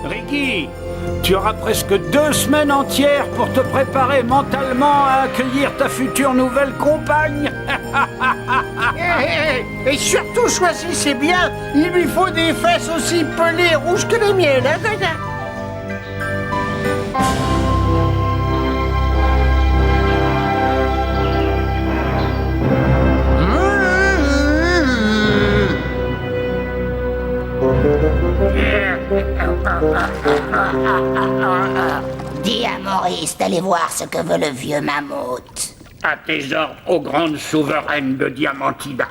Régui, tu auras presque 2 semaines entières pour te préparer mentalement à accueillir ta future nouvelle compagne. Et surtout, choisissez bien, il lui faut des fesses aussi pelées et rouges que les miennes, hein, Goya. Dis à Maurice d'aller voir ce que veut le vieux mammouth. À tes ordres, ô grande souveraine de Diamantida.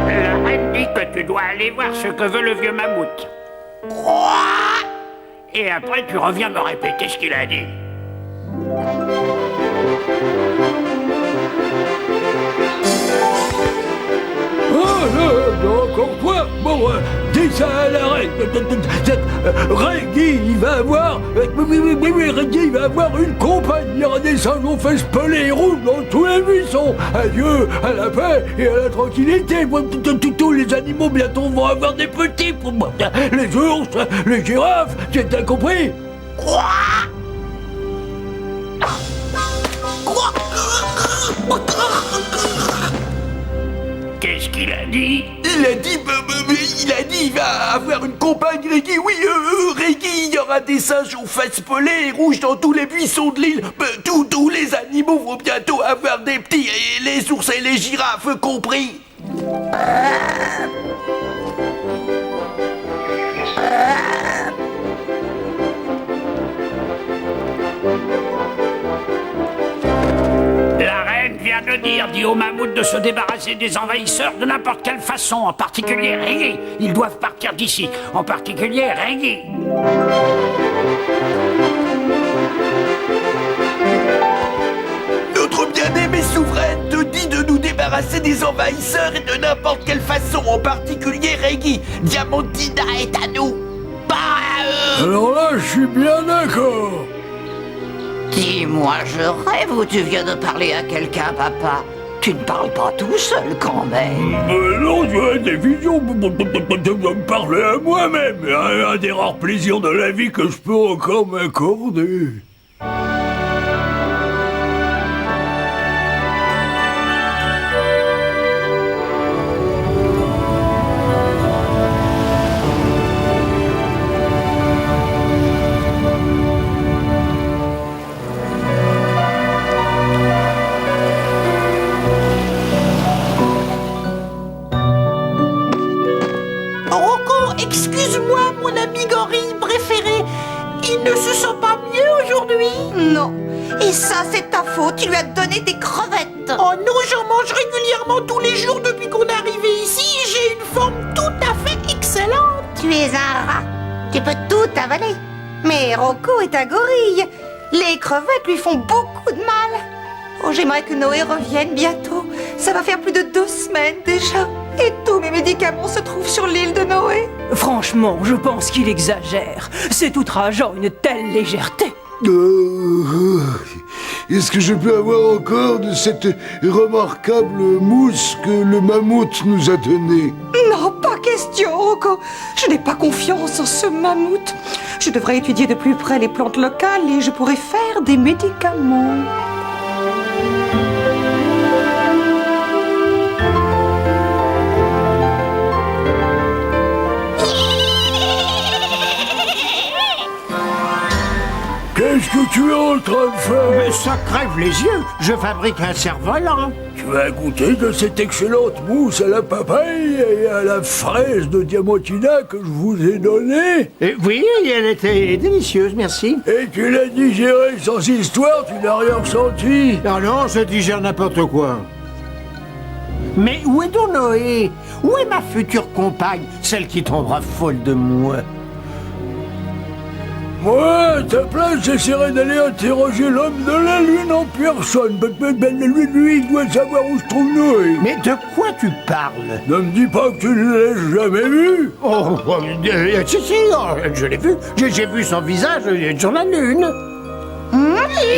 La reine dit que tu dois aller voir ce que veut le vieux mammouth. Quoi? Et après, tu reviens me répéter ce qu'il a dit. Encore quoi? Bon, dis ça à la reine. Régui, il va avoir... Oui, Régui, il va avoir une compagne. Il y aura des singes aux fesses pelées et rouges dans tous les buissons. Adieu à la paix et à la tranquillité. Tous les animaux bientôt vont avoir des petits. Les ours, les girafes, tu as compris? Quoi? Qu'est-ce qu'il a dit? Il a dit, il va avoir une compagne, Régui. Oui, Régui, il y aura des singes aux fesses pelées et rouges dans tous les buissons de l'île. Tous les animaux vont bientôt avoir des petits, et les ours et les girafes compris. La reine vient de dire, dis au mammouth de se débarrasser des envahisseurs de n'importe quelle façon, en particulier Régui. Ils doivent partir d'ici, en particulier Régui. Notre bien-aimée souveraine te dit de nous débarrasser des envahisseurs et de n'importe quelle façon, en particulier Régui. Diamantida est à nous, pas à eux. Alors là, je suis bien d'accord. Dis-moi, je rêve ou tu viens de parler à quelqu'un, papa? Tu ne parles pas tout seul quand même. Non, tu as des visions de me parler à moi-même. Un des rares plaisirs de la vie que je peux encore m'accorder. Excuse-moi, mon ami gorille préféré. Il ne se sent pas mieux aujourd'hui? Non. Et ça, c'est ta faute. Tu lui as donné des crevettes. Oh non, j'en mange régulièrement tous les jours depuis qu'on est arrivé ici. J'ai une forme tout à fait excellente. Tu es un rat. Tu peux tout avaler. Mais Rocco est un gorille. Les crevettes lui font beaucoup de mal. Oh, j'aimerais que Noé revienne bientôt. Ça va faire plus de 2 semaines déjà. Et tous mes médicaments se trouvent sur l'île de Noé. Franchement, je pense qu'il exagère. C'est outrageant une telle légèreté. Est-ce que je peux avoir encore de cette remarquable mousse que le mammouth nous a donnée? Non, pas question, Rocco. Je n'ai pas confiance en ce mammouth. Je devrais étudier de plus près les plantes locales et je pourrais faire des médicaments. Qu'est-ce que tu es en train de faire? Mais ça crève les yeux. Je fabrique un cerf-volant. Tu vas goûter de cette excellente mousse à la papaye et à la fraise de Diamantina que je vous ai donnée? Oui, elle était délicieuse, merci. Et tu l'as digérée sans histoire, tu n'as rien ressenti? Non, non, je digère n'importe quoi. Mais où est donc Noé? Où est ma future compagne, celle qui tombera folle de moi? Moi, à ta place, j'essaierai d'aller interroger l'homme de la Lune en personne. Lui, il doit savoir où se trouve Noé. Mais de quoi tu parles? Ne me dis pas que tu ne l'as jamais vu. Si, je l'ai vu. J'ai vu son visage sur la Lune.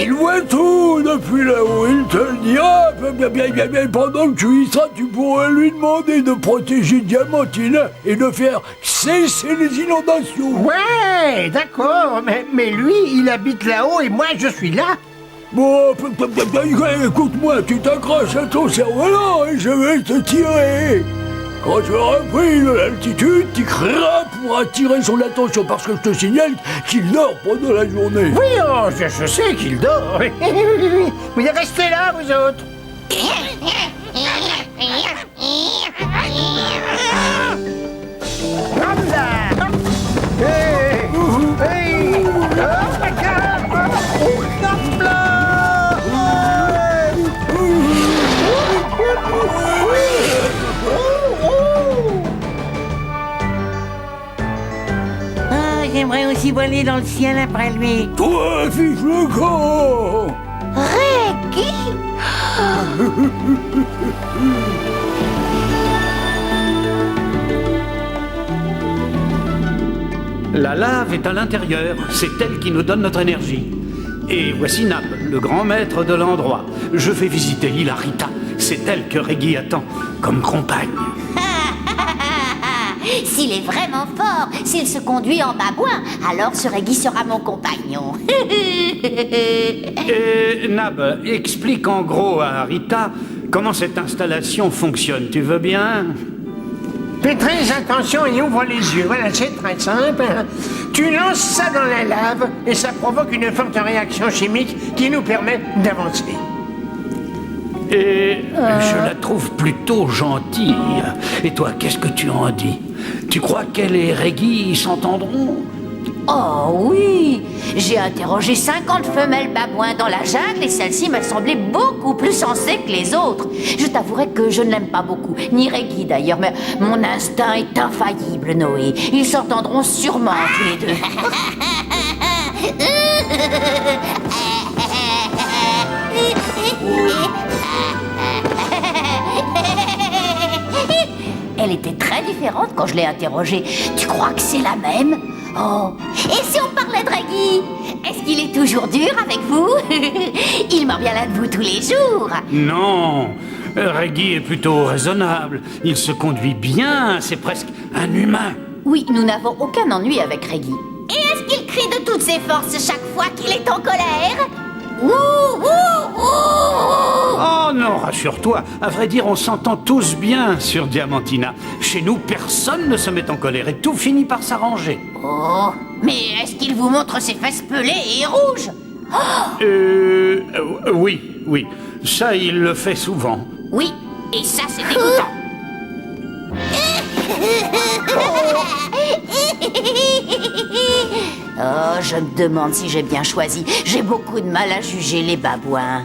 Il voit tout depuis là-haut, il te le dira. Bien, pendant que tu y seras, tu pourrais lui demander de protéger Diamantina et de faire cesser les inondations. Ouais, d'accord, mais lui, il habite là-haut et moi, je suis là. Bon, écoute-moi, tu t'accroches à ton cerf-volant et je vais te tirer. Quand tu auras pris de l'altitude, tu crieras pour attirer son attention parce que je te signale qu'il dort pendant la journée. Oui, oh, je sais qu'il dort. Vous restez là, vous autres. Hop là. Hey, hey, hop là. J'aimerais aussi voler dans le ciel après lui. Toi, fiche le camp. Reggie. La lave est à l'intérieur, c'est elle qui nous donne notre énergie. Et voici Nab, le grand maître de l'endroit. Je vais visiter l'île à Rita, c'est elle que Reggie attend comme compagne. S'il est vraiment fort, s'il se conduit en babouin, alors ce Reggie sera mon compagnon. Et Nab, explique en gros à Rita comment cette installation fonctionne, tu veux bien? Fais très attention et ouvre les yeux. Voilà, c'est très simple. Tu lances ça dans la lave et ça provoque une forte réaction chimique qui nous permet d'avancer. Et je la trouve plutôt gentille. Et toi, qu'est-ce que tu en dis? Tu crois qu'elle et Reggie s'entendront? Oh oui, j'ai interrogé 50 femelles babouins dans la jungle et celle-ci m'a semblé beaucoup plus sensée que les autres. Je t'avouerai que je ne l'aime pas beaucoup, ni Reggie d'ailleurs, mais mon instinct est infaillible, Noé. Ils s'entendront sûrement tous les deux. Elle était très différente quand je l'ai interrogée. Tu crois que c'est la même? Oh. Et si on parlait de Reggie? Est-ce qu'il est toujours dur avec vous? Il mord bien là de vous tous les jours. Non, Reggie est plutôt raisonnable. Il se conduit bien, c'est presque un humain. Oui, nous n'avons aucun ennui avec Reggie. Et est-ce qu'il crie de toutes ses forces chaque fois qu'il est en colère? Ouh, ouh, ouh. Oh non, rassure-toi. À vrai dire, on s'entend tous bien sur Diamantina. Chez nous, personne ne se met en colère et tout finit par s'arranger. Oh, mais est-ce qu'il vous montre ses fesses pelées et rouges? Oui. Ça, il le fait souvent. Oui, et ça, c'est dégoûtant. Oh, je me demande si j'ai bien choisi. J'ai beaucoup de mal à juger les babouins.